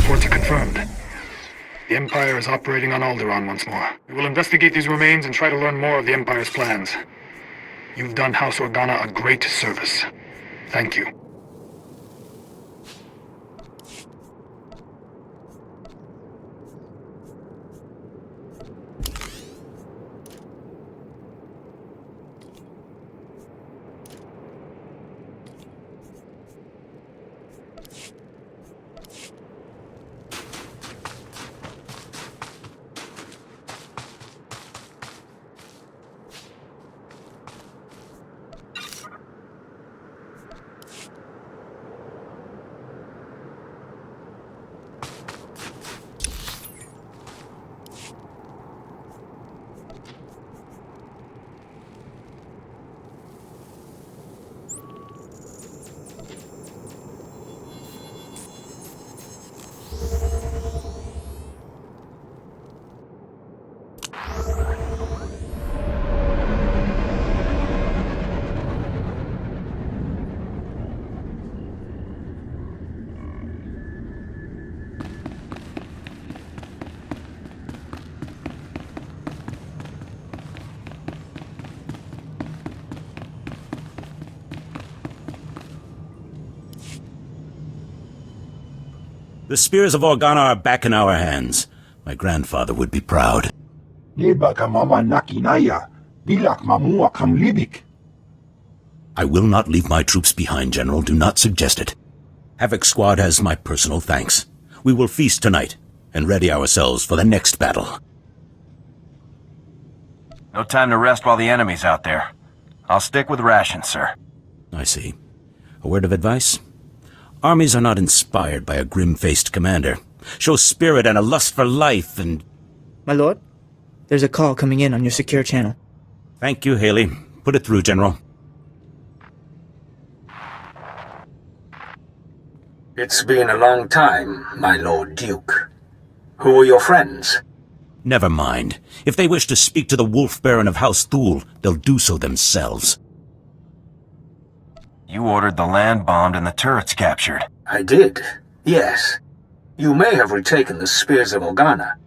reports are confirmed. The Empire is operating on Alderaan once more. We will investigate these remains and try to learn more of the Empire's plans. You've done House Organa a great service. Thank you. The spears of Organa are back in our hands. My grandfather would be proud. I will not leave my troops behind, General. Do not suggest it. Havoc Squad has my personal thanks. We will feast tonight and ready ourselves for the next battle. No time to rest while the enemy's out there. I'll stick with rations, sir. I see. A word of advice? Armies are not inspired by a grim-faced commander. Show spirit and a lust for life and... My lord, there's a call coming in on your secure channel. Thank you, Haley. Put it through, General. It's been a long time, my Lord Duke. Who are your friends? Never mind. If they wish to speak to the Wolf Baron of House Thule, they'll do so themselves. You ordered the land bombed and the turrets captured. I did, yes. You may have retaken the Spears of Organa,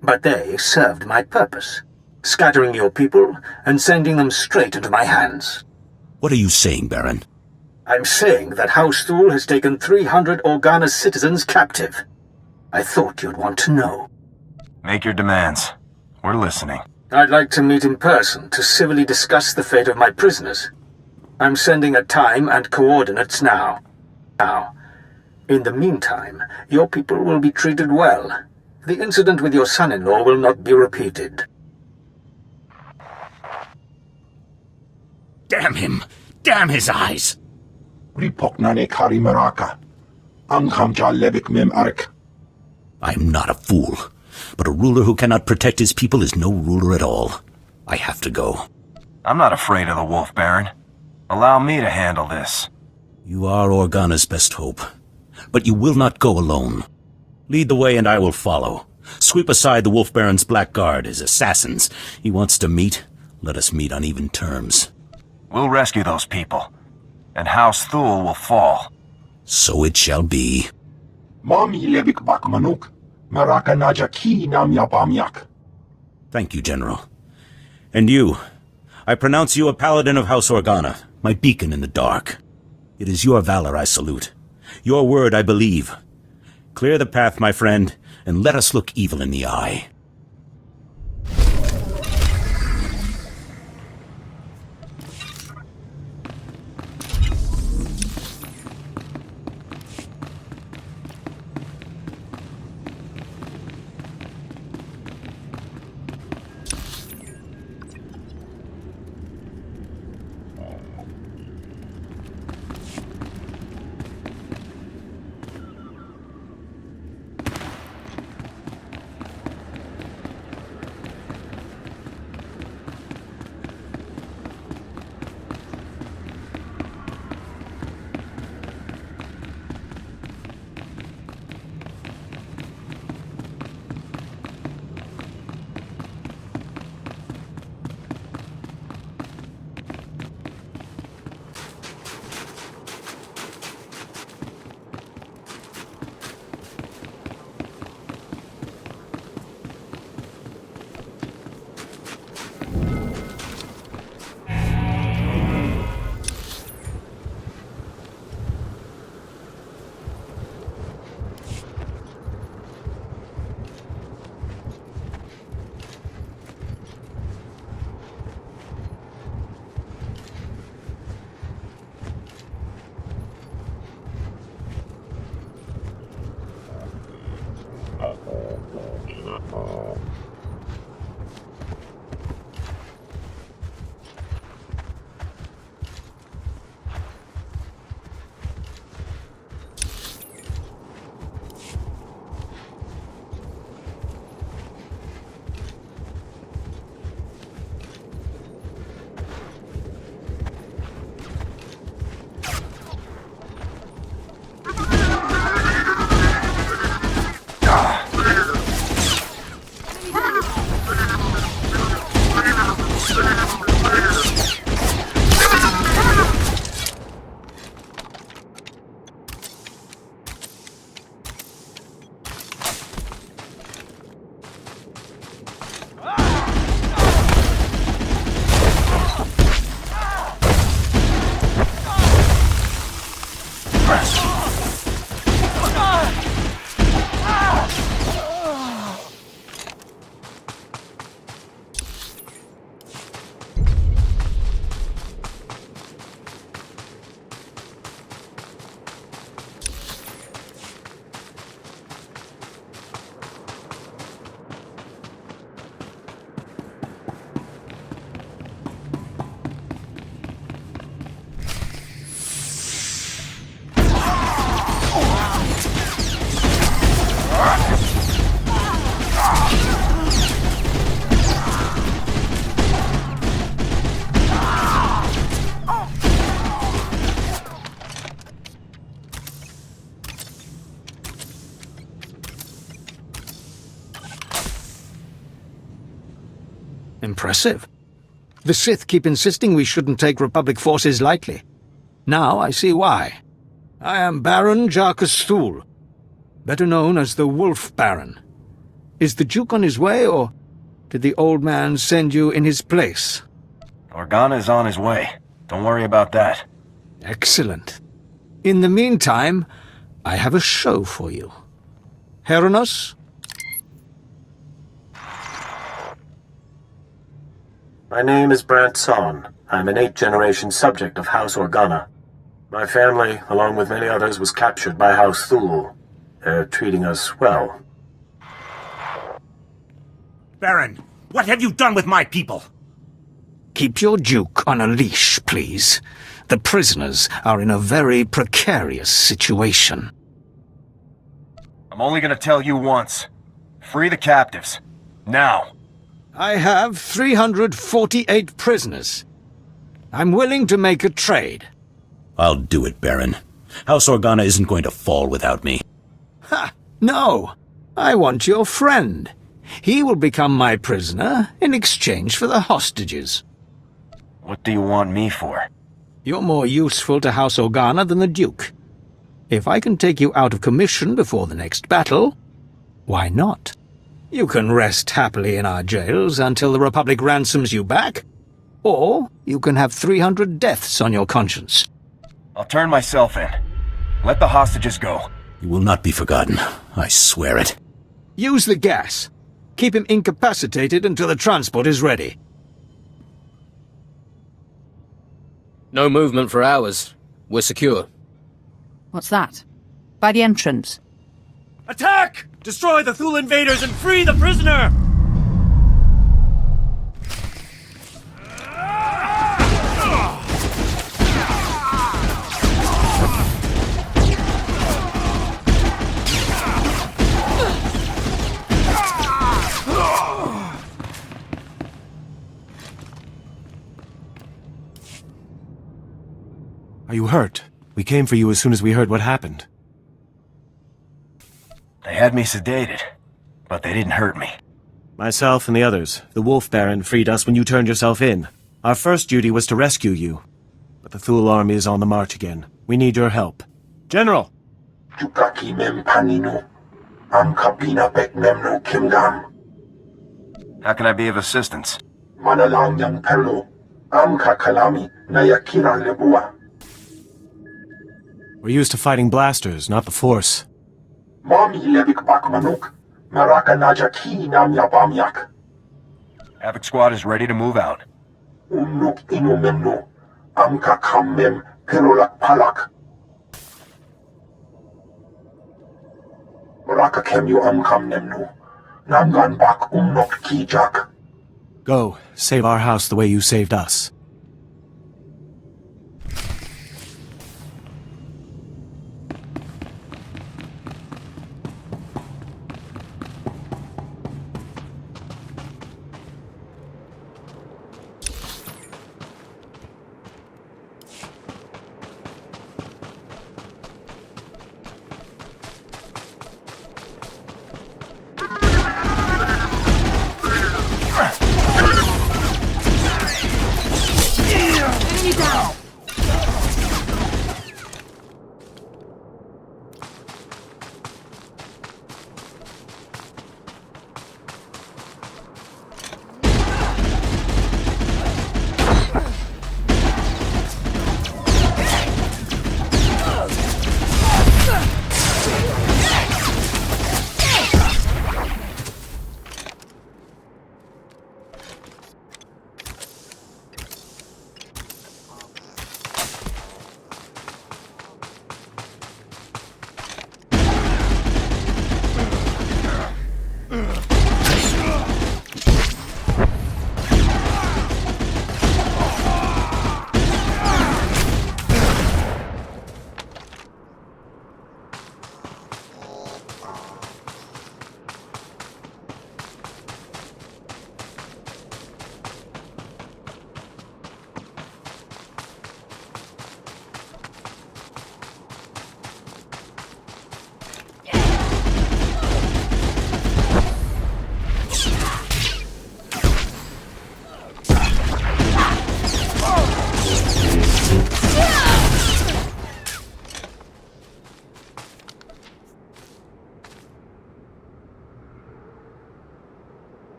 but they served my purpose, scattering your people and sending them straight into my hands. What are you saying, Baron? I'm saying that House Thule has taken 300 Organa citizens captive. I thought you'd want to know. Make your demands. We're listening. I'd like to meet in person to civilly discuss the fate of my prisoners. I'm sending a time and coordinates now. In the meantime, your people will be treated well. The incident with your son-in-law will not be repeated. Damn him! Damn his eyes! I am not a fool, but a ruler who cannot protect his people is no ruler at all. I have to go. I'm not afraid of the Wolf Baron. Allow me to handle this. You are Organa's best hope, but you will not go alone. Lead the way and I will follow. Sweep aside the Wolf Baron's black guard, his assassins. He wants to meet. Let us meet on even terms. We'll rescue those people, and House Thule will fall. So it shall be. Thank you, General. And you, I pronounce you a Paladin of House Organa, my beacon in the dark. It is your valor I salute. Your word I believe. Clear the path, my friend, and let us look evil in the eye. Impressive. The Sith keep insisting we shouldn't take Republic forces lightly. Now I see why. I am Baron Jarkus Thul, better known as the Wolf Baron. Is the Duke on his way, or did the old man send you in his place? Organa is on his way. Don't worry about that. Excellent. In the meantime, I have a show for you. Heranos? My name is Brant Son. I'm an 8th-generation subject of House Organa. My family, along with many others, was captured by House Thul. They're treating us well. Baron, what have you done with my people? Keep your Duke on a leash, please. The prisoners are in a very precarious situation. I'm only gonna tell you once. Free the captives. Now. I have 348 prisoners. I'm willing to make a trade. I'll do it, Baron. House Organa isn't going to fall without me. Ha! No! I want your friend. He will become my prisoner in exchange for the hostages. What do you want me for? You're more useful to House Organa than the Duke. If I can take you out of commission before the next battle, why not? You can rest happily in our jails until the Republic ransoms you back, or you can have 300 deaths on your conscience. I'll turn myself in. Let the hostages go. You will not be forgotten. I swear it. Use the gas. Keep him incapacitated until the transport is ready. No movement for hours. We're secure. What's that? By the entrance. Attack! Destroy the Thul invaders and free the prisoner! Are you hurt? We came for you as soon as we heard what happened. They had me sedated, but they didn't hurt me. Myself and the others, the Wolf Baron, freed us when you turned yourself in. Our first duty was to rescue you. But the Thul army is on the march again. We need your help. General! How can I be of assistance? We're used to fighting blasters, not the Force. Havoc Squad is ready to move out. Go, save our house the way you saved us.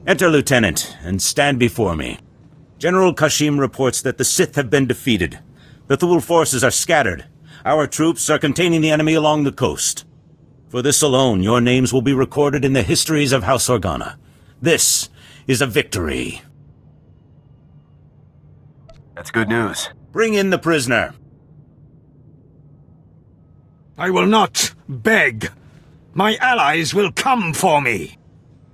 Enter, Lieutenant, and stand before me. General Kashim reports that the Sith have been defeated. The Thule forces are scattered. Our troops are containing the enemy along the coast. For this alone, your names will be recorded in the histories of House Organa. This is a victory. That's good news. Bring in the prisoner. I will not beg. My allies will come for me.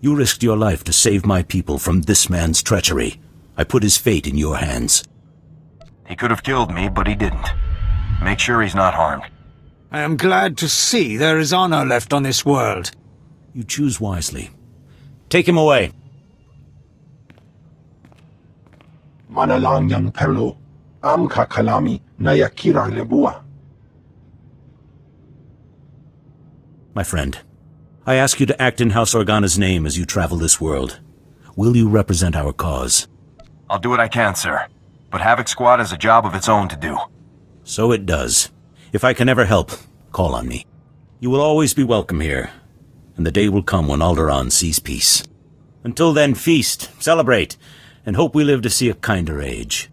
You risked your life to save my people from this man's treachery. I put his fate in your hands. He could have killed me, but he didn't. Make sure he's not harmed. I am glad to see there is honor left on this world. You choose wisely. Take him away. Manalanyang perlo, am kakalami nayakira lebua. My friend, I ask you to act in House Organa's name as you travel this world. Will you represent our cause? I'll do what I can, sir. But Havoc Squad has a job of its own to do. So it does. If I can ever help, call on me. You will always be welcome here, and the day will come when Alderaan sees peace. Until then, feast, celebrate, and hope we live to see a kinder age.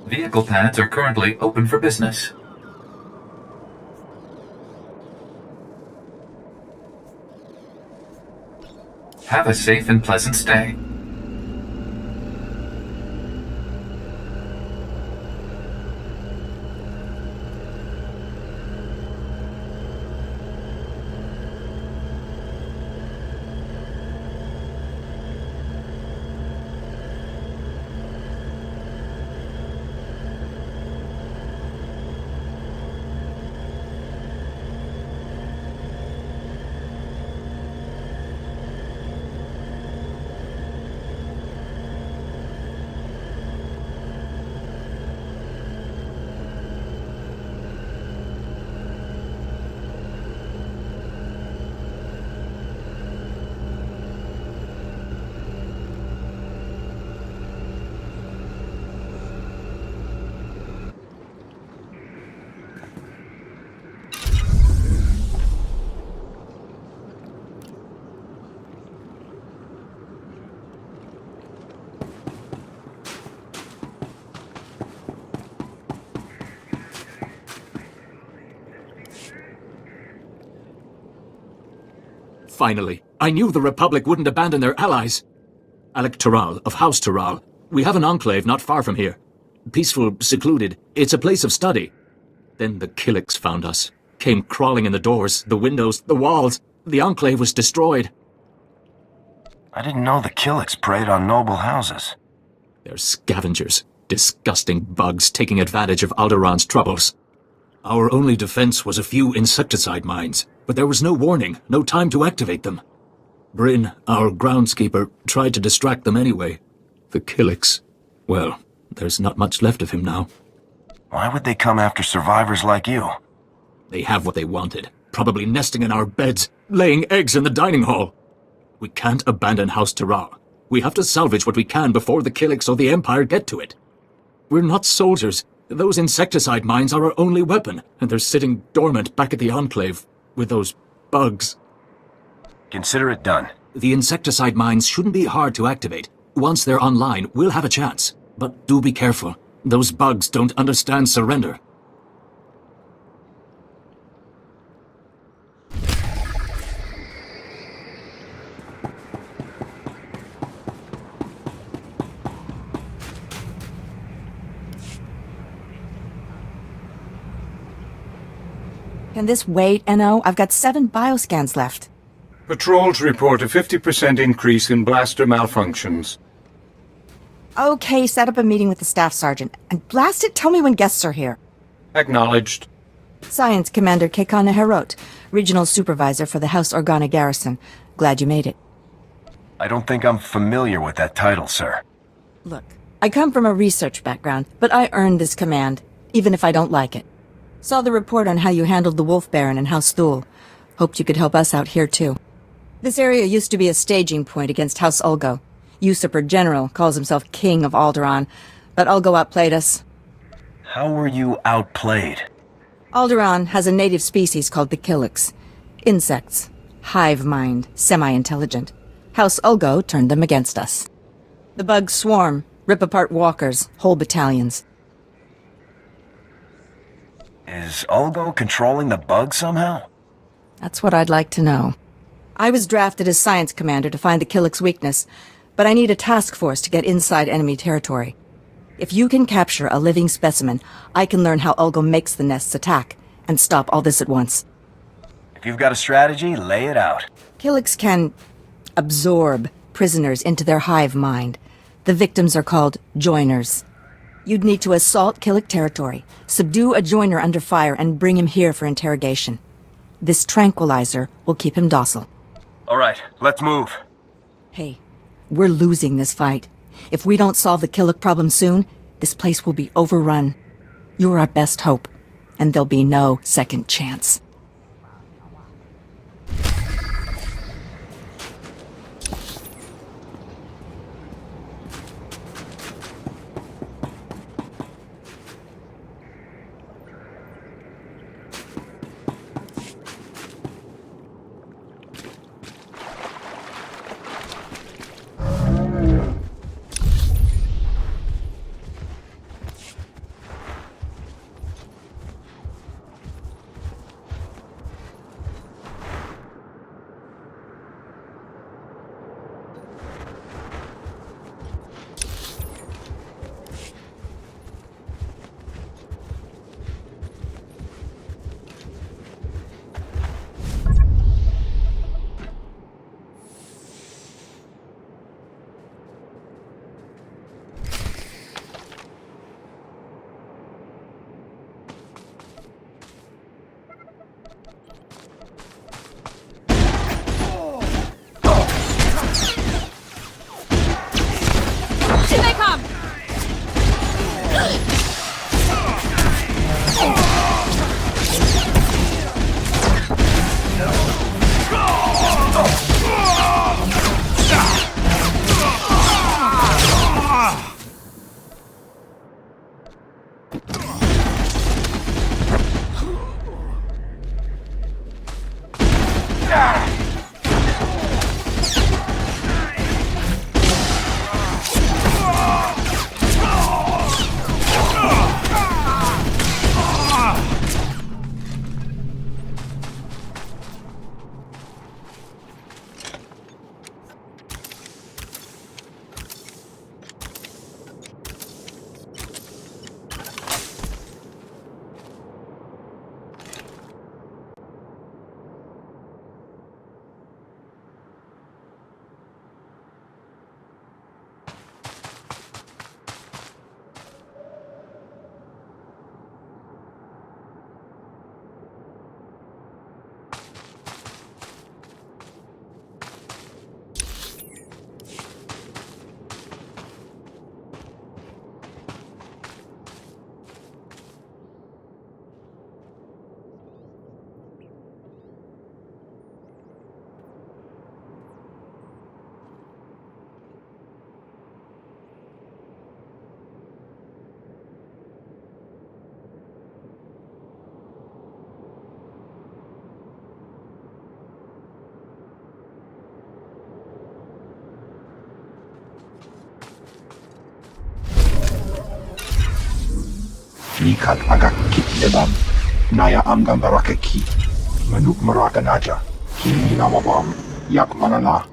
Vehicle pads are currently open for business. Have a safe and pleasant stay. Finally, I knew the Republic wouldn't abandon their allies. Alec Taral of House Taral. We have an enclave not far from here. Peaceful, secluded. It's a place of study. Then the Killiks found us. Came crawling in the doors, the windows, the walls. The enclave was destroyed. I didn't know the Killiks preyed on noble houses. They're scavengers. Disgusting bugs taking advantage of Alderaan's troubles. Our only defense was a few insecticide mines, but there was no warning, no time to activate them. Bryn, our groundskeeper, tried to distract them anyway. The Killiks, well, there's not much left of him now. Why would they come after survivors like you? They have what they wanted, probably nesting in our beds, laying eggs in the dining hall. We can't abandon House Taral. We have to salvage what we can before the Killiks or the Empire get to it. We're not soldiers. Those insecticide mines are our only weapon, and they're sitting dormant back at the Enclave with those bugs. Consider it done. The insecticide mines shouldn't be hard to activate. Once they're online, we'll have a chance. But do be careful. Those bugs don't understand surrender. Can this wait, NO? I've got 7 bioscans left. Patrols report a 50% increase in blaster malfunctions. Okay, set up a meeting with the staff sergeant. And blast it, tell me when guests are here. Acknowledged. Science Commander Kekana Herot, Regional Supervisor for the House Organa Garrison. Glad you made it. I don't think I'm familiar with that title, sir. Look, I come from a research background, but I earned this command, even if I don't like it. Saw the report on how you handled the Wolf Baron and House Thule. Hoped you could help us out here, too. This area used to be a staging point against House Ulgo. Usurper General calls himself King of Alderaan, but Ulgo outplayed us. How were you outplayed? Alderaan has a native species called the Killiks. Insects. Hive mind. Semi-intelligent. House Ulgo turned them against us. The bugs swarm, rip apart walkers, whole battalions. Is Ulgo controlling the bugs somehow? That's what I'd like to know. I was drafted as Science Commander to find the Killiks' weakness, but I need a task force to get inside enemy territory. If you can capture a living specimen, I can learn how Ulgo makes the nests attack, and stop all this at once. If you've got a strategy, lay it out. Killiks can absorb prisoners into their hive mind. The victims are called joiners. You'd need to assault Killik territory, subdue a joiner under fire, and bring him here for interrogation. This tranquilizer will keep him docile. All right, let's move. Hey, we're losing this fight. If we don't solve the Killik problem soon, this place will be overrun. You're our best hope, and there'll be no second chance. Nikat agak kit lebam. Naya amgam baraka ki. Manuk maraka naja. Kini namabam. Yak manala.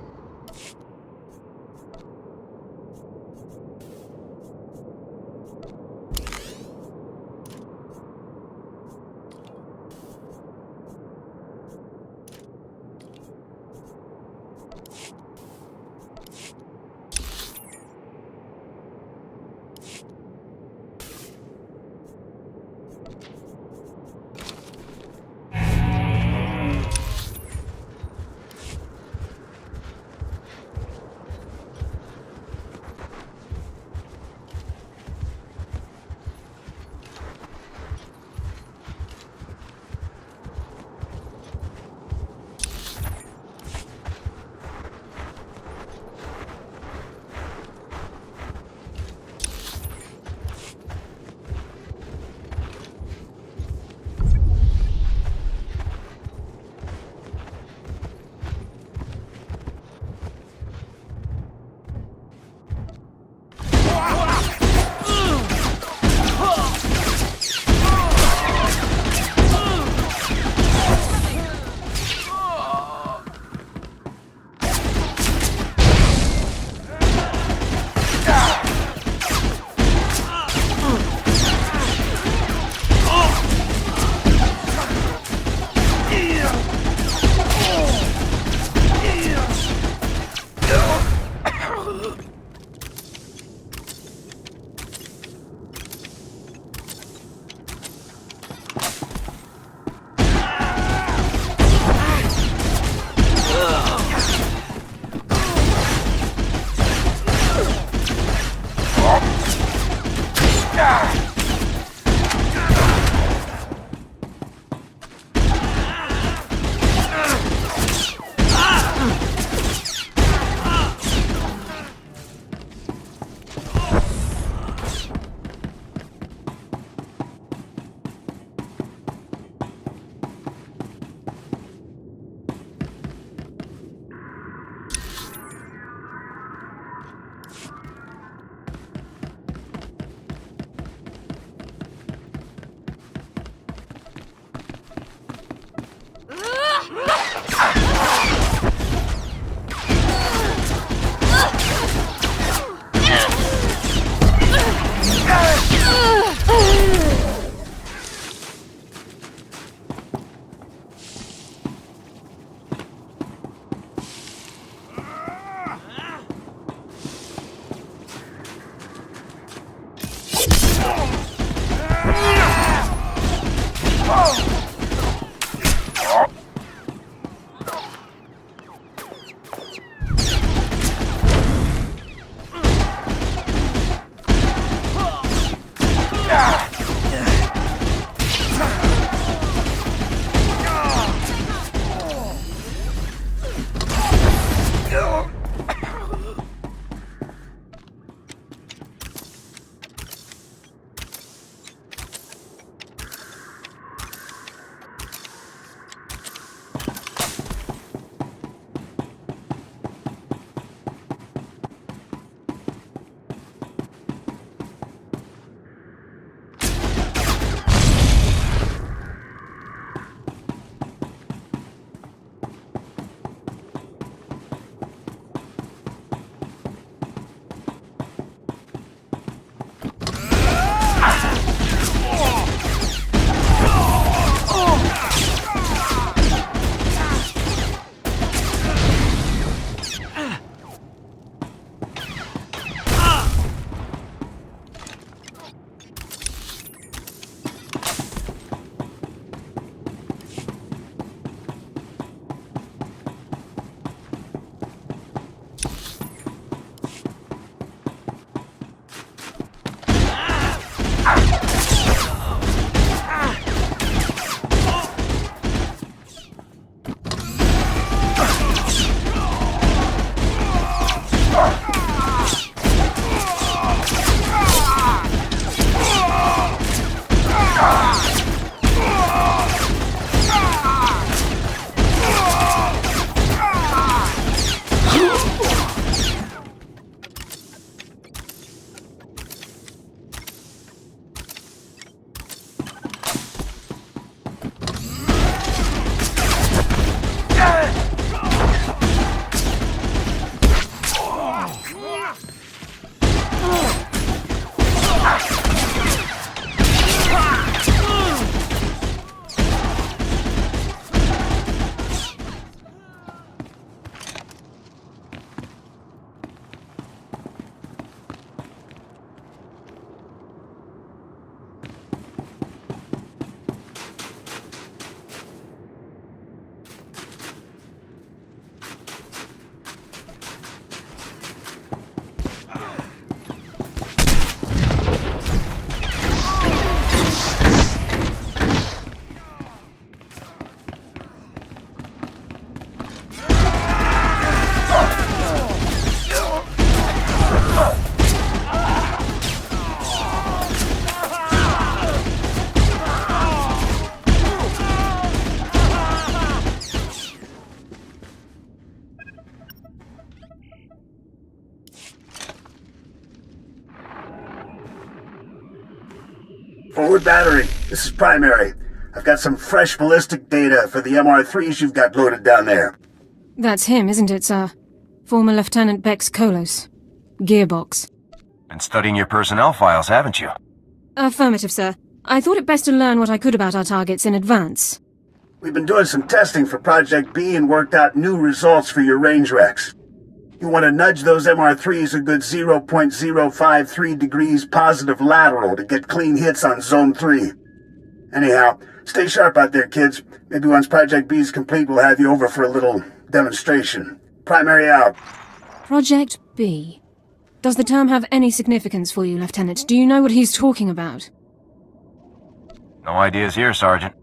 Forward battery, this is Primary. I've got some fresh ballistic data for the MR3s you've got loaded down there. That's him, isn't it, sir? Former Lieutenant Bex Kolos. Gearbox. Been studying your personnel files, haven't you? Affirmative, sir. I thought it best to learn what I could about our targets in advance. We've been doing some testing for Project B and worked out new results for your range recs. You want to nudge those MR3s a good 0.053 degrees positive lateral to get clean hits on Zone 3. Anyhow, stay sharp out there, kids. Maybe once Project B is complete, we'll have you over for a little demonstration. Primary out. Project B. Does the term have any significance for you, Lieutenant? Do you know what he's talking about? No ideas here, Sergeant.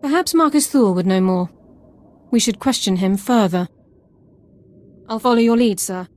Perhaps Marcus Thule would know more. We should question him further. I'll follow your lead, sir.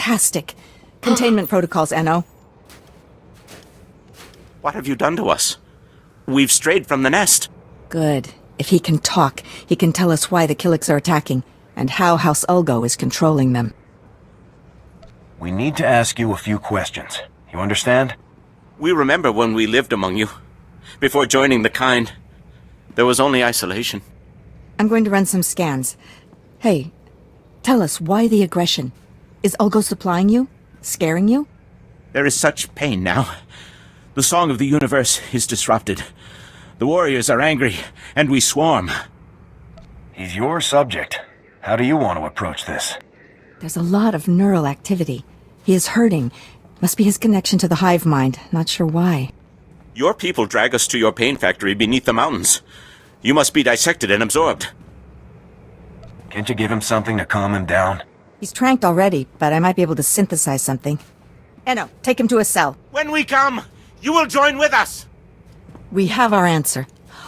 Fantastic. Containment protocols, Enno. What have you done to us? We've strayed from the nest. Good. If he can talk, he can tell us why the Killiks are attacking, and how House Ulgo is controlling them. We need to ask you a few questions. You understand? We remember when we lived among you. Before joining the kind, there was only isolation. I'm going to run some scans. Hey, tell us why the aggression. Is Ulgo supplying you? Scaring you? There is such pain now. The song of the universe is disrupted. The warriors are angry, and we swarm. He's your subject. How do you want to approach this? There's a lot of neural activity. He is hurting. Must be his connection to the hive mind. Not sure why. Your people drag us to your pain factory beneath the mountains. You must be dissected and absorbed. Can't you give him something to calm him down? He's tranked already, but I might be able to synthesize something. Enno, take him to a cell. When we come, you will join with us! We have our answer.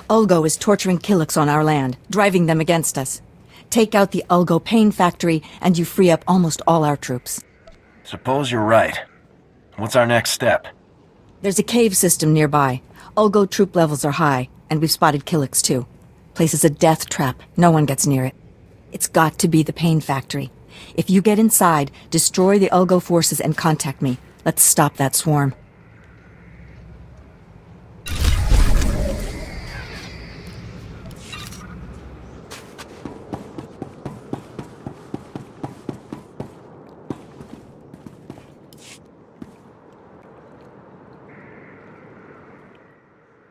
Ulgo is torturing Killiks on our land, driving them against us. Take out the Ulgo pain factory, and you free up almost all our troops. Suppose you're right. What's our next step? There's a cave system nearby. Ulgo troop levels are high, and we've spotted Killiks too. Place is a death trap. No one gets near it. It's got to be the pain factory. If you get inside, destroy the Ulgo forces and contact me. Let's stop that swarm.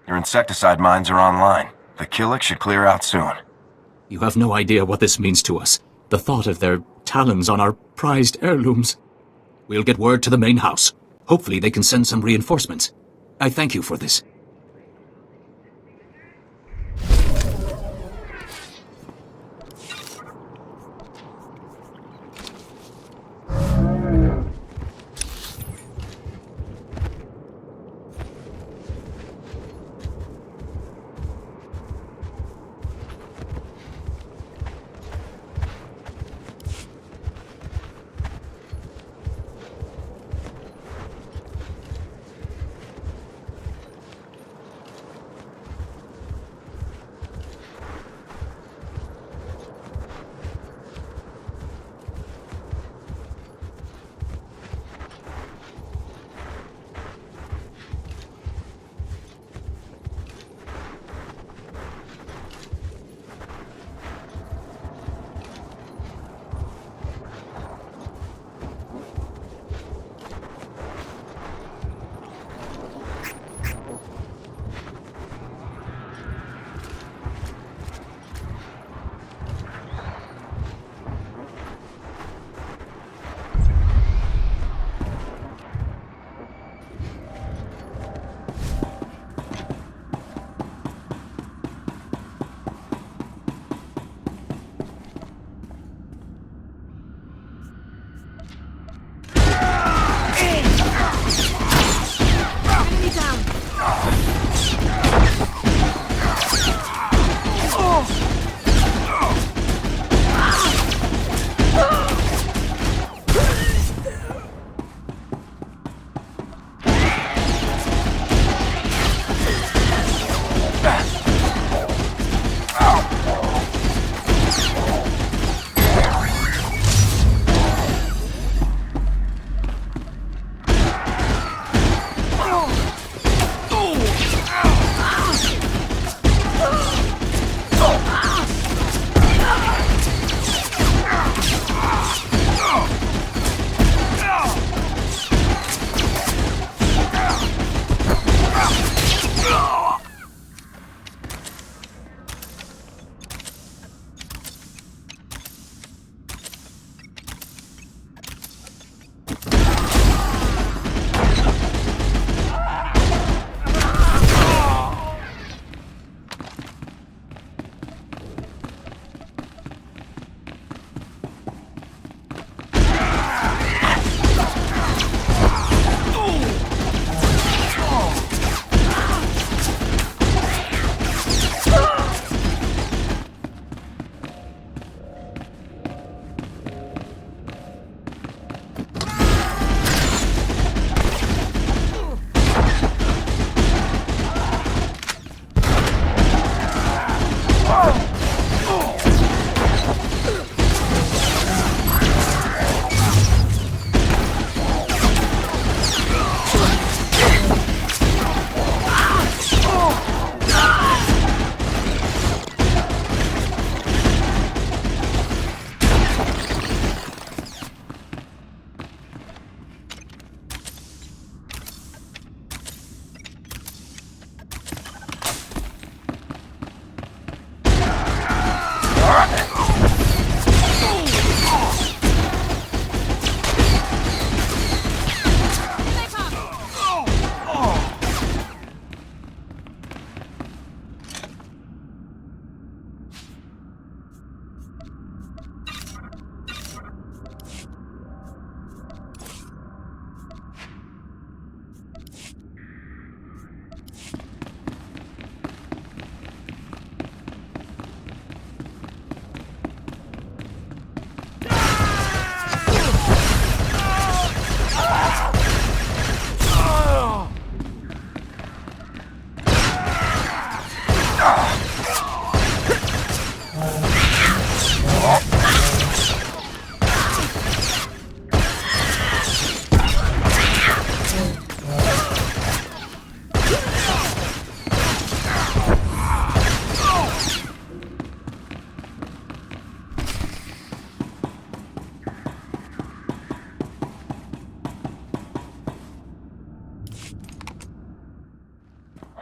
Your insecticide mines are online. The Killiks should clear out soon. You have no idea what this means to us. The thought of their talons on our prized heirlooms. We'll get word to the main house. Hopefully they can send some reinforcements. I thank you for this.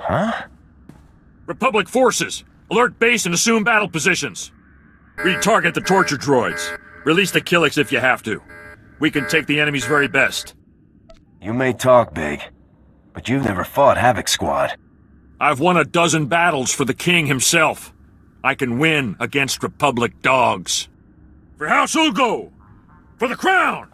Huh? Republic forces! Alert base and assume battle positions! Retarget the torture droids. Release the Killiks if you have to. We can take the enemy's very best. You may talk big, but you've never fought Havoc Squad. I've won 12 battles for the King himself. I can win against Republic dogs. For House Ulgo! For the crown!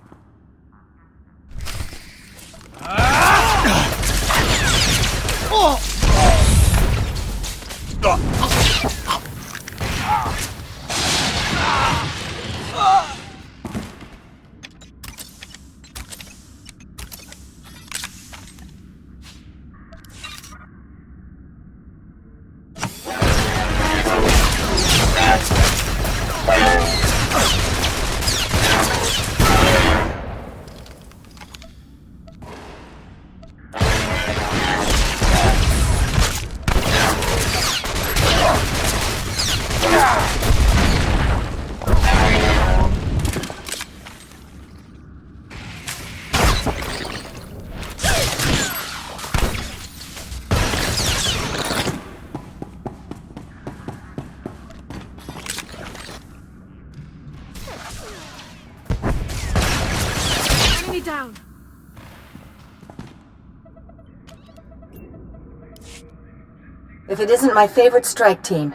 Down. If it isn't my favorite strike team,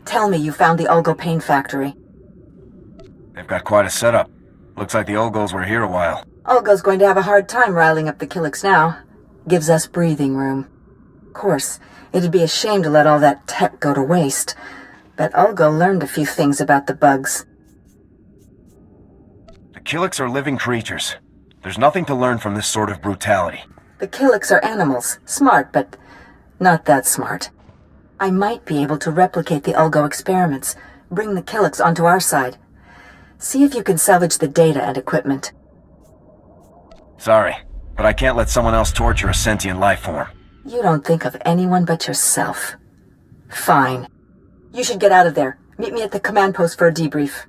tell me you found the Ulgo Pain Factory. They've got quite a setup. Looks like the Ulgos were here a while. Ulgo's going to have a hard time riling up the Killiks now. Gives us breathing room. Of course, it'd be a shame to let all that tech go to waste. But Ulgo learned a few things about the bugs. The Killiks are living creatures. There's nothing to learn from this sort of brutality. The Killiks are animals. Smart, but not that smart. I might be able to replicate the Ulgo experiments, bring the Killiks onto our side. See if you can salvage the data and equipment. Sorry, but I can't let someone else torture a sentient life form. You don't think of anyone but yourself. Fine. You should get out of there. Meet me at the command post for a debrief.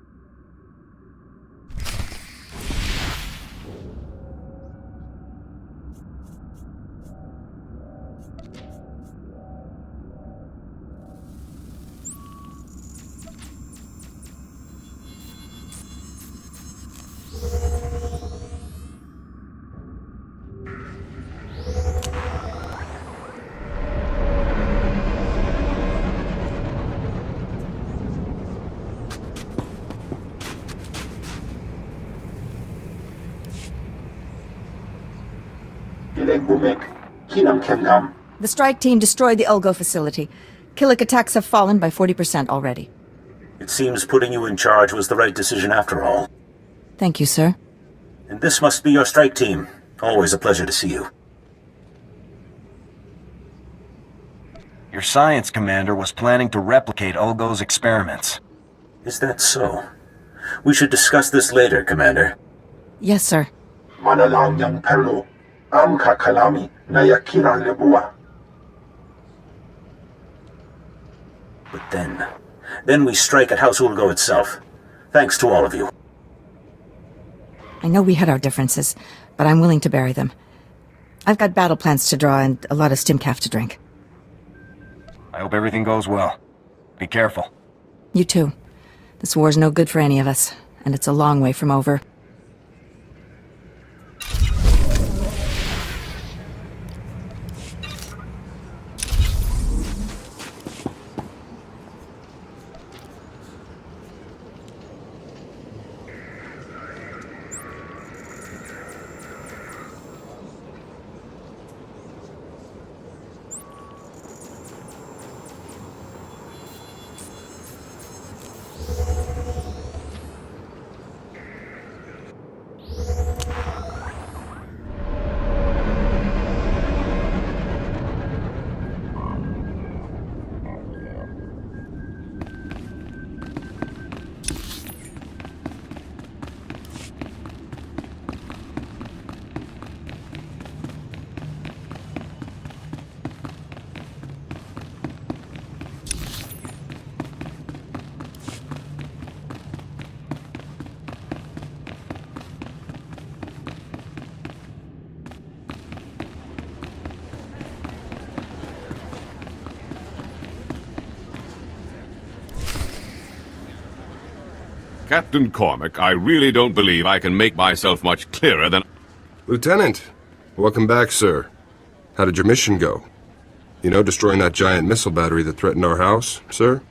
The strike team destroyed the Ulgo facility. Killik attacks have fallen by 40% already. It seems putting you in charge was the right decision after all. Thank you, sir. And this must be your strike team. Always a pleasure to see you. Your science commander was planning to replicate Ulgo's experiments. Is that so? We should discuss this later, Commander. Yes, sir. Manalang Perlo, ang kakalami na yakira lebuwa. But then we strike at House Ulgo itself. Thanks to all of you. I know we had our differences, but I'm willing to bury them. I've got battle plans to draw and a lot of stimcaf to drink. I hope everything goes well. Be careful. You too. This war's no good for any of us, and it's a long way from over. Captain Cormac, I really don't believe I can make myself much clearer than... Lieutenant, welcome back, sir. How did your mission go? You know, destroying that giant missile battery that threatened our house, sir?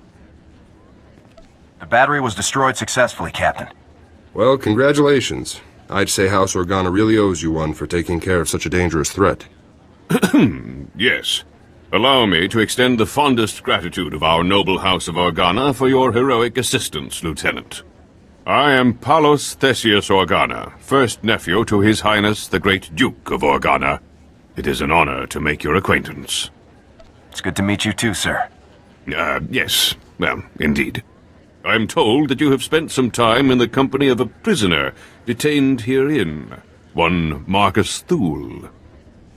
The battery was destroyed successfully, Captain. Well, congratulations. I'd say House Organa really owes you one for taking care of such a dangerous threat. Yes. Allow me to extend the fondest gratitude of our noble House of Organa for your heroic assistance, Lieutenant. I am Palos Theseus Organa, first nephew to His Highness the Great Duke of Organa. It is an honor to make your acquaintance. It's good to meet you too, sir. Yes. Well, indeed. I am told that you have spent some time in the company of a prisoner detained herein, one Marcus Thule.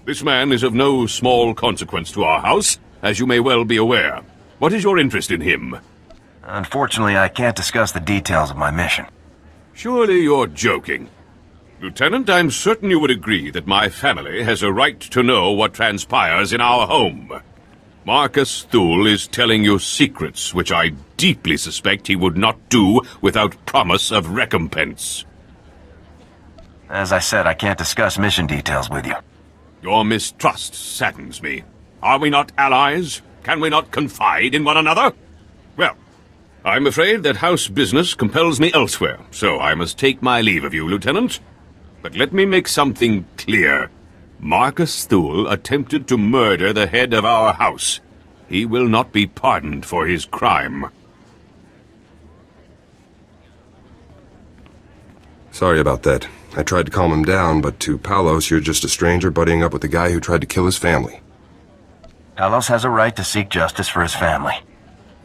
This man is of no small consequence to our house, as you may well be aware. What is your interest in him? Unfortunately, I can't discuss the details of my mission. Surely you're joking. Lieutenant, I'm certain you would agree that my family has a right to know what transpires in our home. Marcus Thule is telling you secrets which I deeply suspect he would not do without promise of recompense. As I said, I can't discuss mission details with you. Your mistrust saddens me. Are we not allies? Can we not confide in one another? Well, I'm afraid that house business compels me elsewhere, so I must take my leave of you, Lieutenant. But let me make something clear. Marcus Thule attempted to murder the head of our house. He will not be pardoned for his crime. Sorry about that. I tried to calm him down, but to Palos, you're just a stranger buddying up with the guy who tried to kill his family. Palos has a right to seek justice for his family.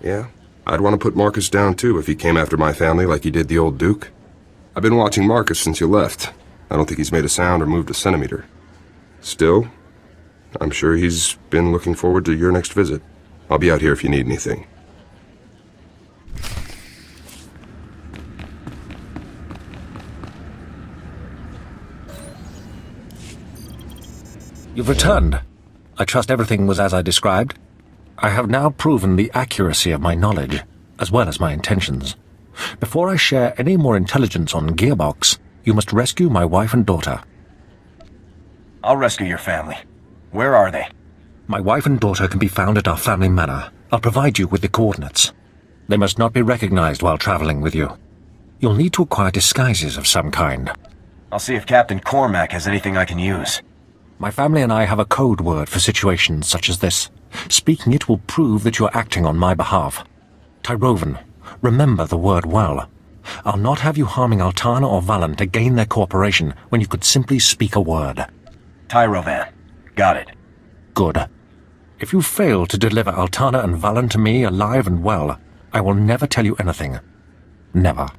Yeah? I'd want to put Marcus down too if he came after my family like he did the old Duke. I've been watching Marcus since you left. I don't think he's made a sound or moved a centimeter. Still, I'm sure he's been looking forward to your next visit. I'll be out here if you need anything. You've returned. I trust everything was as I described. I have now proven the accuracy of my knowledge, as well as my intentions. Before I share any more intelligence on Gearbox, you must rescue my wife and daughter. I'll rescue your family. Where are they? My wife and daughter can be found at our family manor. I'll provide you with the coordinates. They must not be recognized while traveling with you. You'll need to acquire disguises of some kind. I'll see if Captain Cormac has anything I can use. My family and I have a code word for situations such as this. Speaking it will prove that you're acting on my behalf. Tyrovan, remember the word well. I'll not have you harming Altana or Valen to gain their cooperation when you could simply speak a word. Tyrovan. Got it. Good. If you fail to deliver Altana and Valen to me alive and well, I will never tell you anything. Never.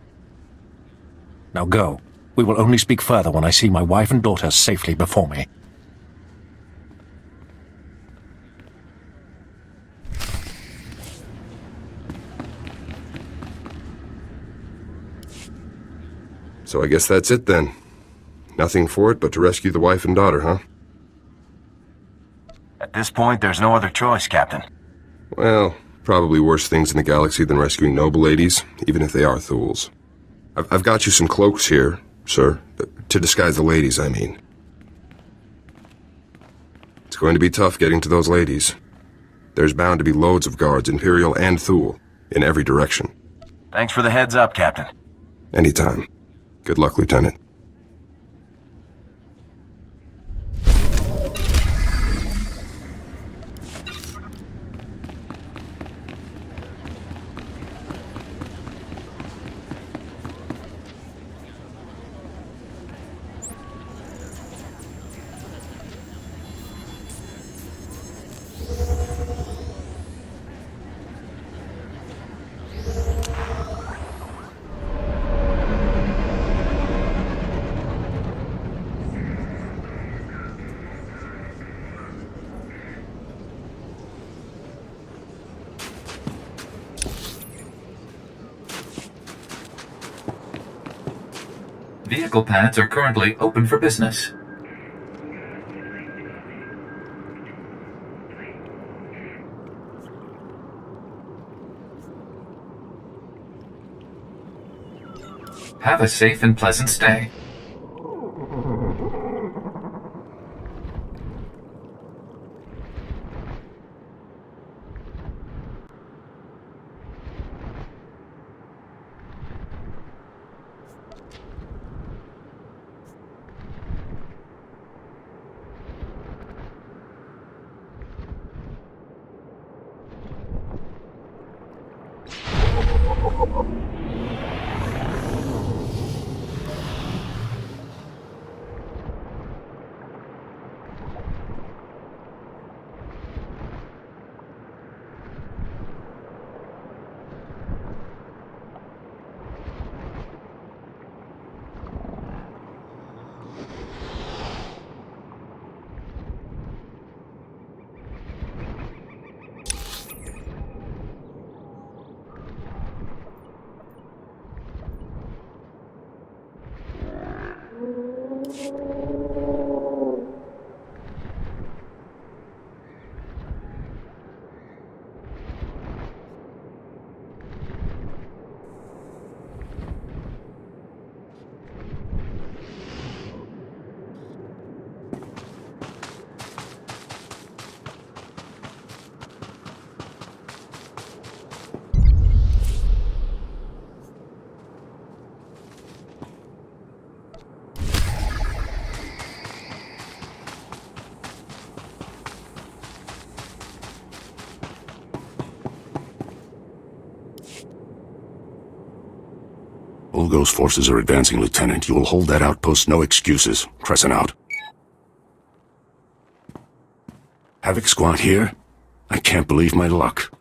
Now go. We will only speak further when I see my wife and daughter safely before me. So I guess that's it then. Nothing for it but to rescue the wife and daughter, huh? At this point, there's no other choice, Captain. Well, probably worse things in the galaxy than rescuing noble ladies, even if they are Thules. I've got you some cloaks here, sir. To disguise the ladies, I mean. It's going to be tough getting to those ladies. There's bound to be loads of guards, Imperial and Thule, in every direction. Thanks for the heads up, Captain. Anytime. Good luck, Lieutenant. Vehicle pads are currently open for business. Have a safe and pleasant stay. Ulgo's forces are advancing, Lieutenant. You will hold that outpost, no excuses. Crescent out. Havoc Squad here? I can't believe my luck.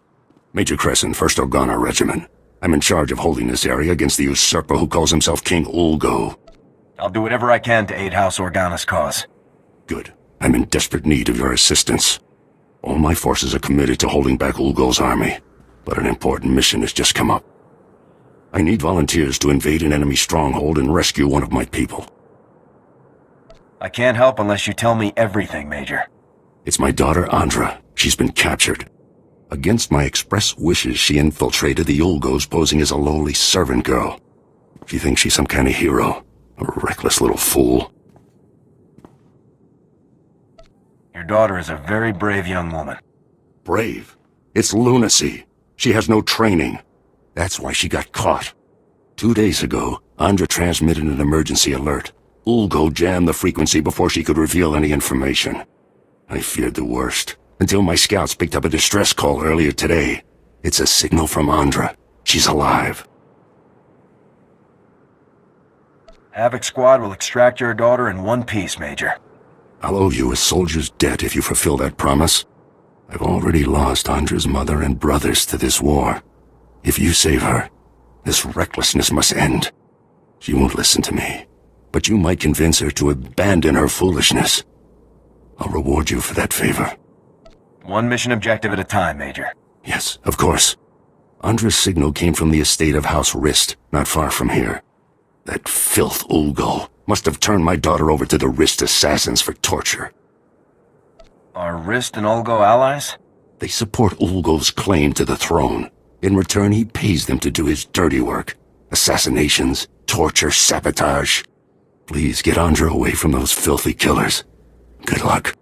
Major Crescent, 1st Organa Regiment. I'm in charge of holding this area against the usurper who calls himself King Ulgo. I'll do whatever I can to aid House Organa's cause. Good. I'm in desperate need of your assistance. All my forces are committed to holding back Ulgo's army, but an important mission has just come up. I need volunteers to invade an enemy stronghold and rescue one of my people. I can't help unless you tell me everything, Major. It's my daughter, Andra. She's been captured. Against my express wishes, she infiltrated the Ulgos posing as a lowly servant girl. She thinks she's some kind of hero. A reckless little fool. Your daughter is a very brave young woman. Brave? It's lunacy. She has no training. That's why she got caught. 2 days ago, Andra transmitted an emergency alert. Ulgo jammed the frequency before she could reveal any information. I feared the worst, until my scouts picked up a distress call earlier today. It's a signal from Andra. She's alive. Havoc Squad will extract your daughter in one piece, Major. I'll owe you a soldier's debt if you fulfill that promise. I've already lost Andra's mother and brothers to this war. If you save her, this recklessness must end. She won't listen to me, but you might convince her to abandon her foolishness. I'll reward you for that favor. One mission objective at a time, Major. Yes, of course. Andra's signal came from the estate of House Rist, not far from here. That filth Ulgo must have turned my daughter over to the Rist assassins for torture. Are Rist and Ulgo allies? They support Ulgo's claim to the throne. In return, he pays them to do his dirty work. Assassinations, torture, sabotage. Please get Andra away from those filthy killers. Good luck.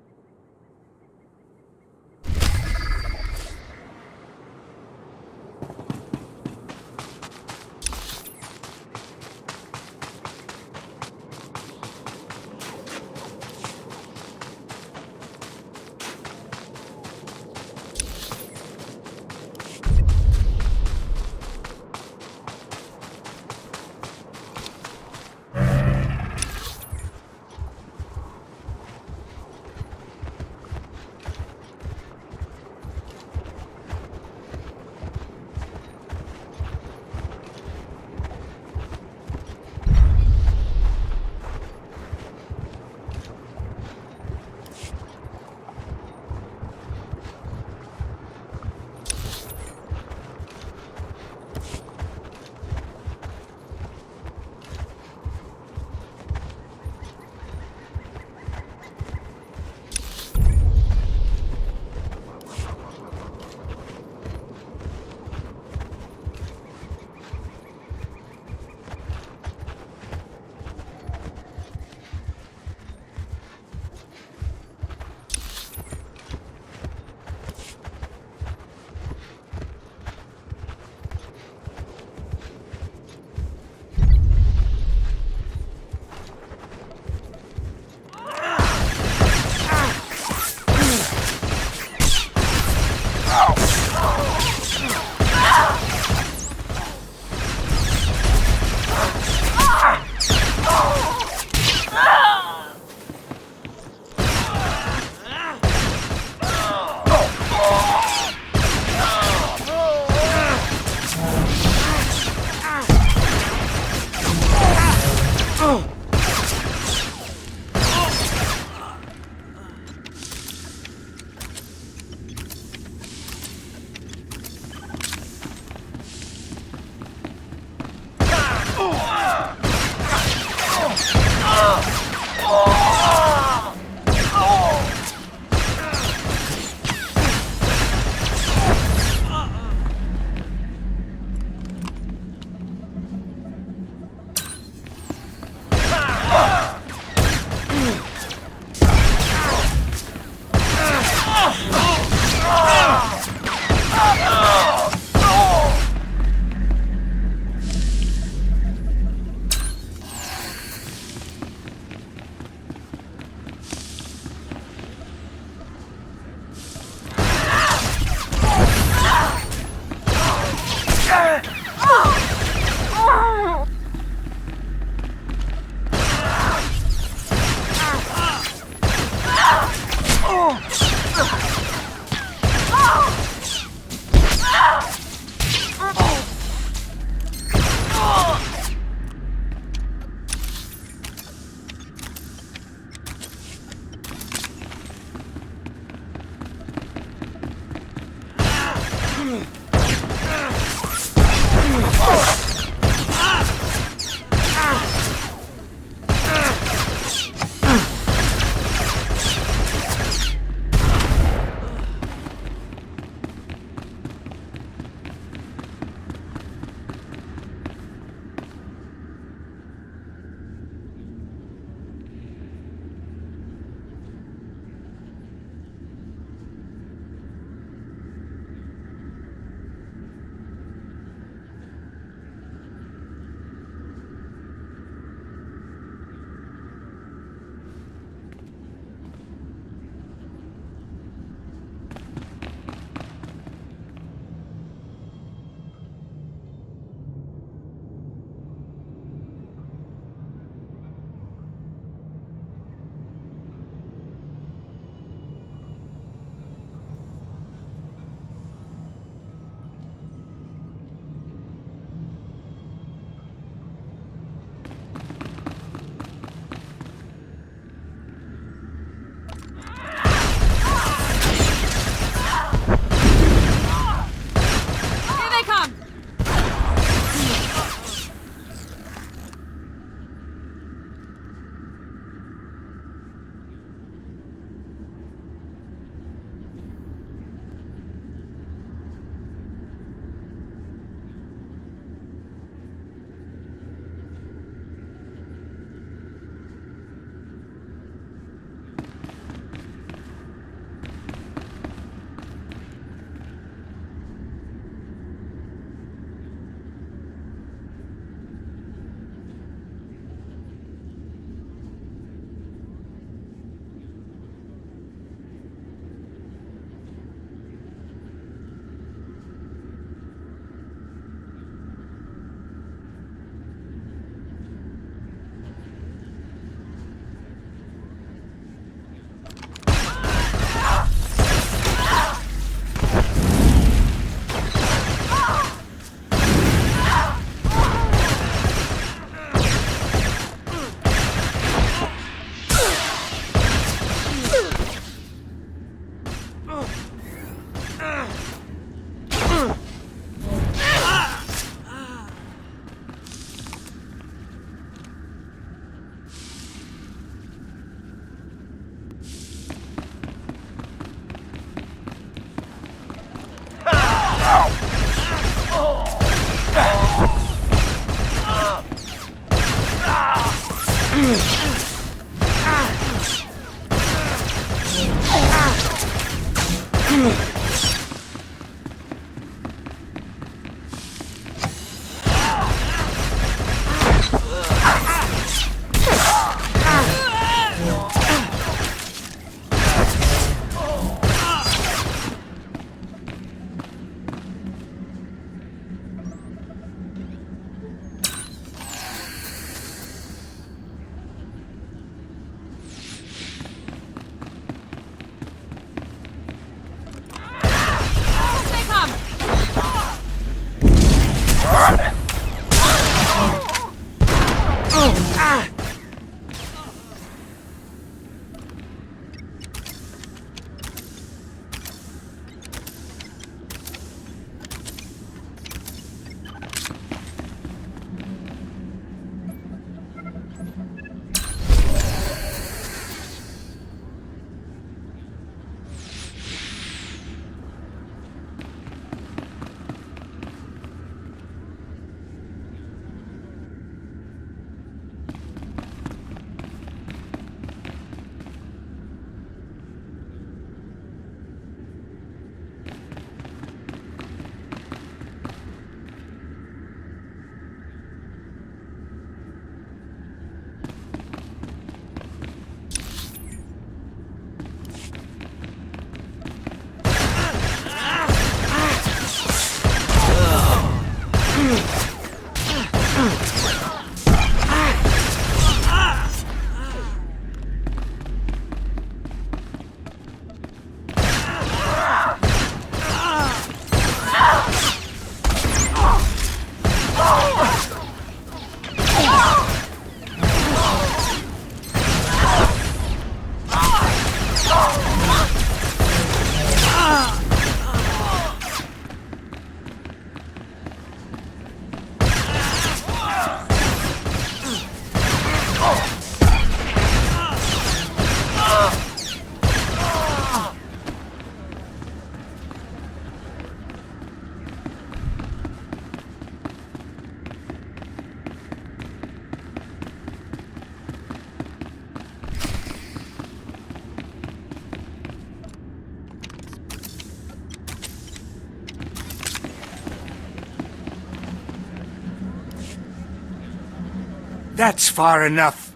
That's far enough.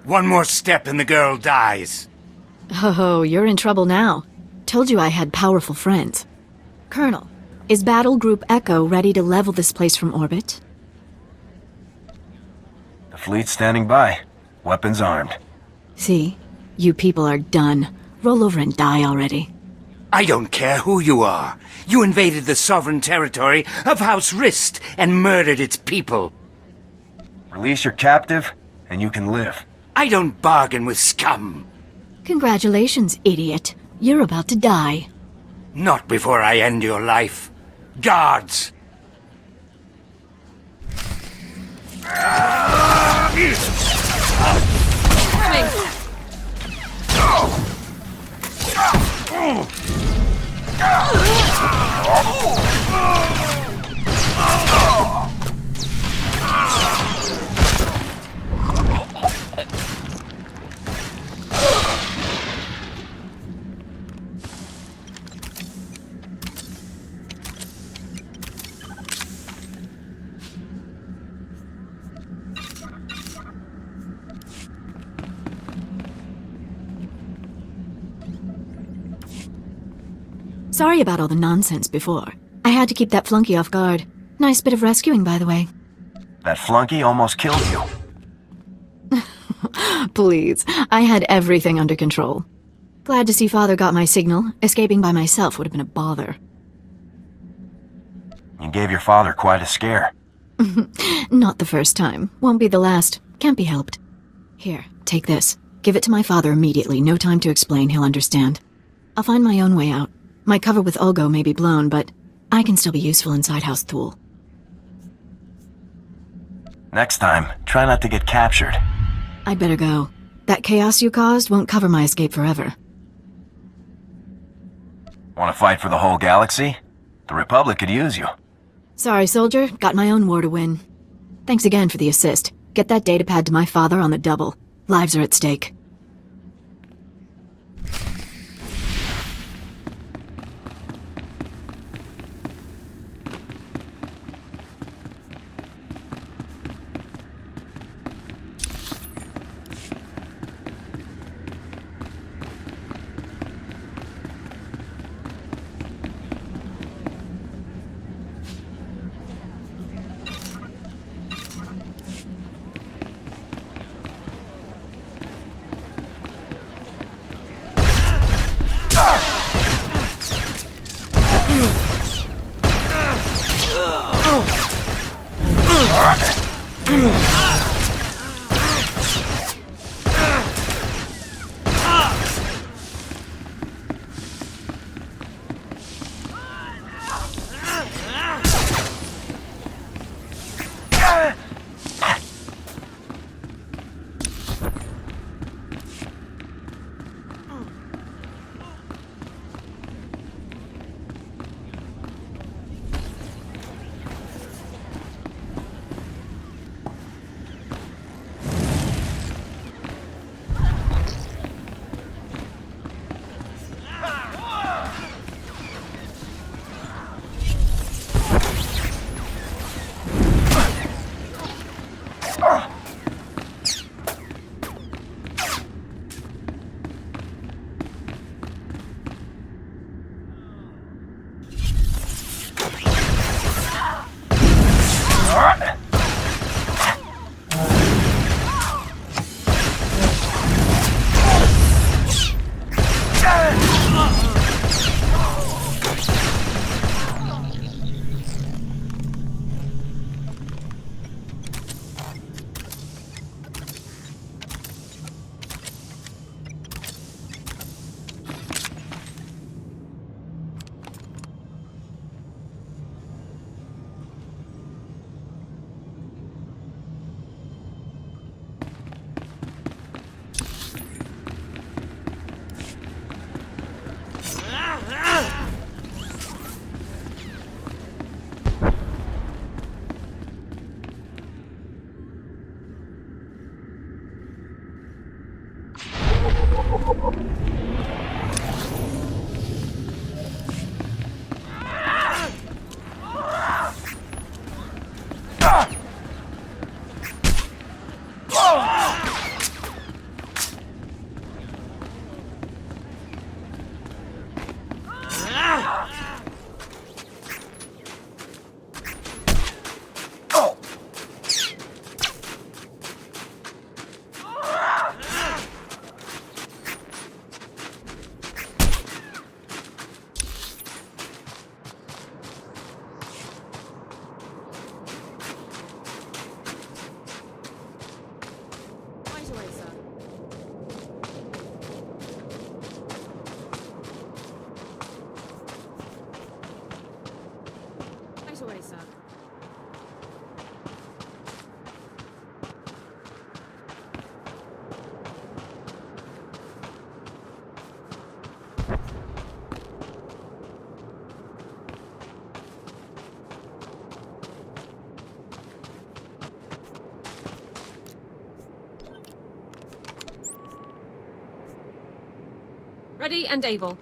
One more step and the girl dies. Oh, you're in trouble now. Told you I had powerful friends. Colonel, is Battle Group Echo ready to level this place from orbit? The fleet's standing by. Weapons armed. See? You people are done. Roll over and die already. I don't care who you are. You invaded the sovereign territory of House Rist and murdered its people. Release your captive, and you can live. I don't bargain with scum. Congratulations, idiot. You're about to die. Not before I end your life. Guards! Sorry about all the nonsense before. I had to keep that flunky off guard. Nice bit of rescuing, by the way. That flunky almost killed you. Please, I had everything under control. Glad to see Father got my signal. Escaping by myself would have been a bother. You gave your father quite a scare. Not the first time. Won't be the last. Can't be helped. Here, take this. Give it to my father immediately. No time to explain. He'll understand. I'll find my own way out. My cover with Ulgo may be blown, but I can still be useful inside House Thule. Next time, try not to get captured. I'd better go. That chaos you caused won't cover my escape forever. Want to fight for the whole galaxy? The Republic could use you. Sorry, soldier. Got my own war to win. Thanks again for the assist. Get that datapad to my father on the double. Lives are at stake. away, sir. Ready and able.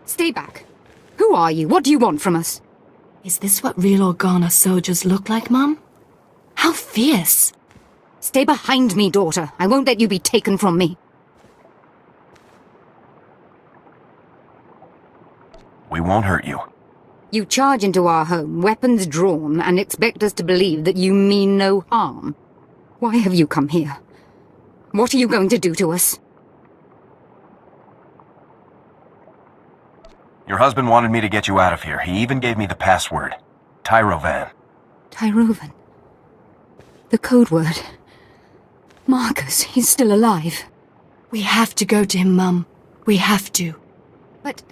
Stay back. Who are you? What do you want from us? Is this what real Organa soldiers look like, Mum? How fierce! Stay behind me, daughter. I won't let you be taken from me. We won't hurt you. You charge into our home, weapons drawn, and expect us to believe that you mean no harm. Why have you come here? What are you going to do to us? Your husband wanted me to get you out of here. He even gave me the password. Tyrovan. Tyrovan. The code word. Marcus, he's still alive. We have to go to him, Mum. We have to. But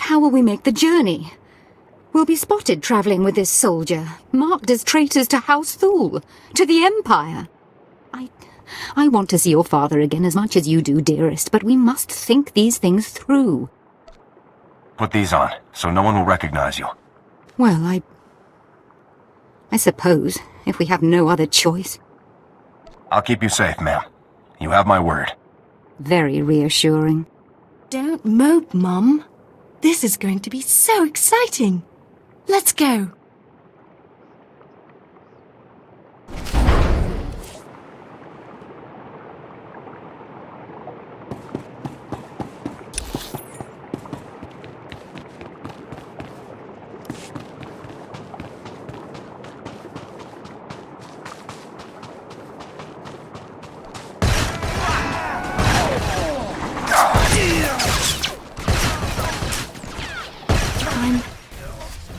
how will we make the journey? We'll be spotted traveling with this soldier, marked as traitors to House Thule, to the Empire. I want to see your father again as much as you do, dearest, but we must think these things through. Put these on, so no one will recognize you. Well, I suppose, if we have no other choice. I'll keep you safe, ma'am. You have my word. Very reassuring. Don't mope, Mum. This is going to be so exciting. Let's go.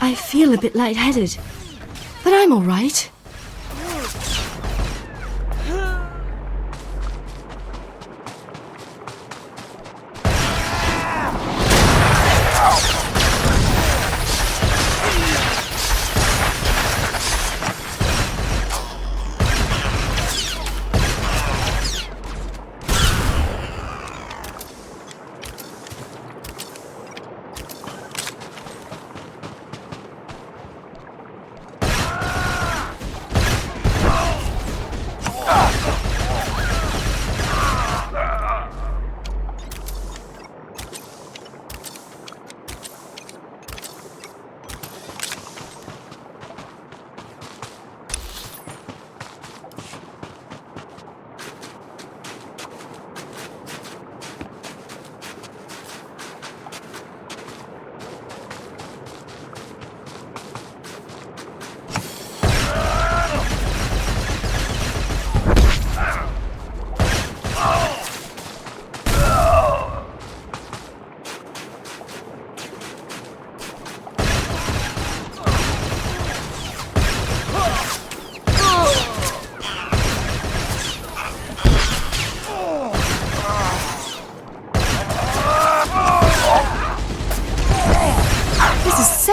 I feel a bit lightheaded, but I'm all right.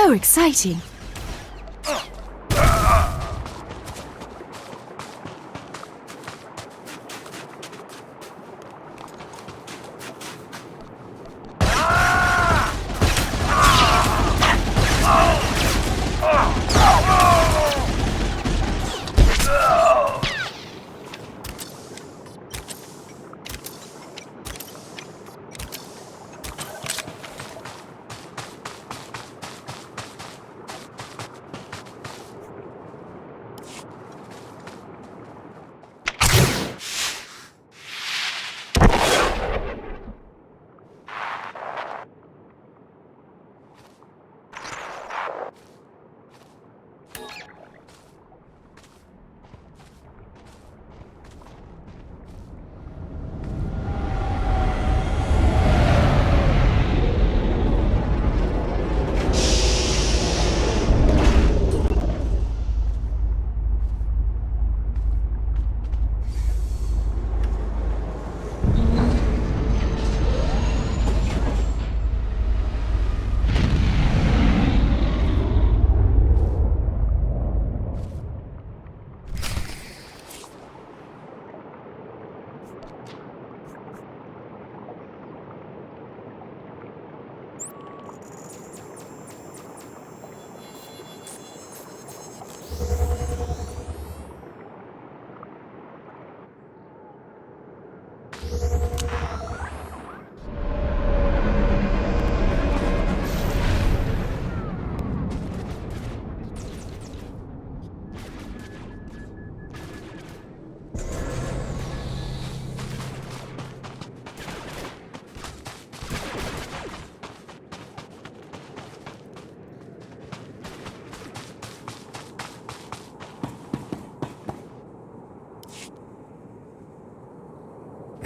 So exciting.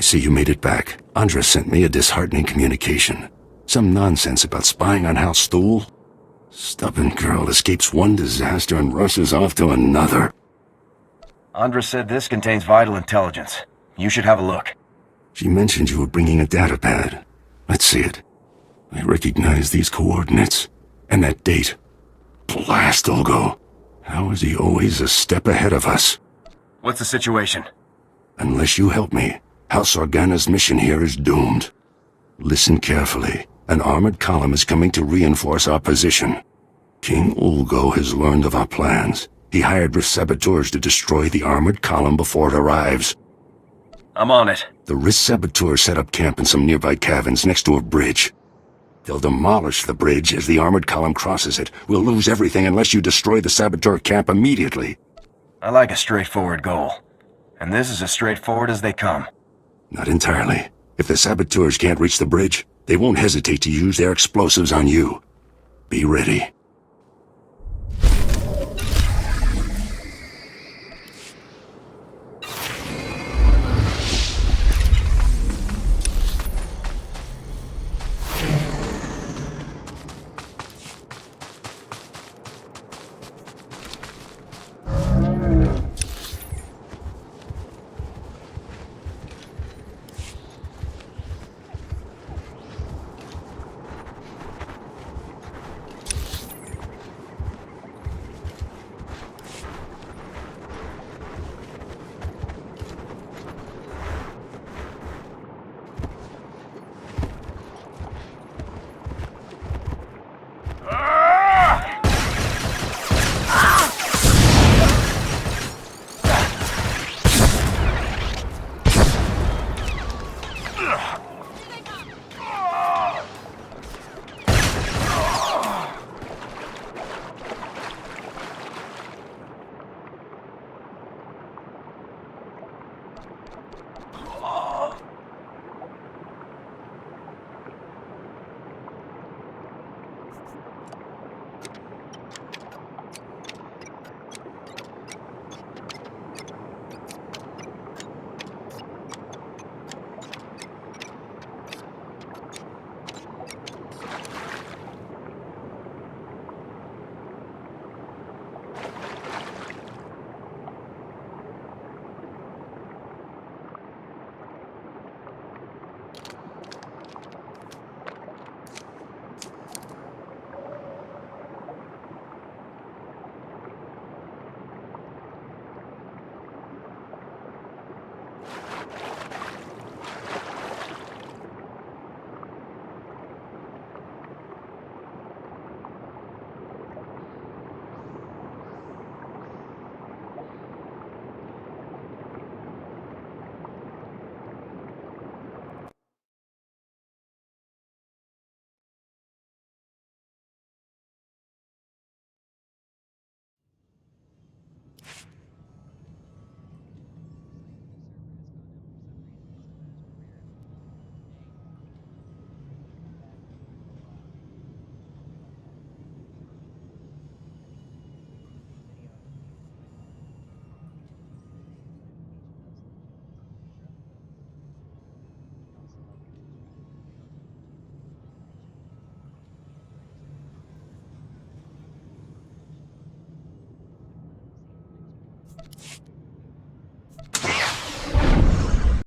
I see you made it back. Andra sent me a disheartening communication. Some nonsense about spying on House Thule. Stubborn girl escapes one disaster and rushes off to another. Andra said this contains vital intelligence. You should have a look. She mentioned you were bringing a datapad. Let's see it. I recognize these coordinates. And that date. Blast, Olgo. How is he always a step ahead of us? What's the situation? Unless you help me, House Organa's mission here is doomed. Listen carefully. An armored column is coming to reinforce our position. King Ulgo has learned of our plans. He hired Rift saboteurs to destroy the armored column before it arrives. I'm on it. The Rift saboteurs set up camp in some nearby caverns next to a bridge. They'll demolish the bridge as the armored column crosses it. We'll lose everything unless you destroy the saboteur camp immediately. I like a straightforward goal. And this is as straightforward as they come. Not entirely. If the saboteurs can't reach the bridge, they won't hesitate to use their explosives on you. Be ready.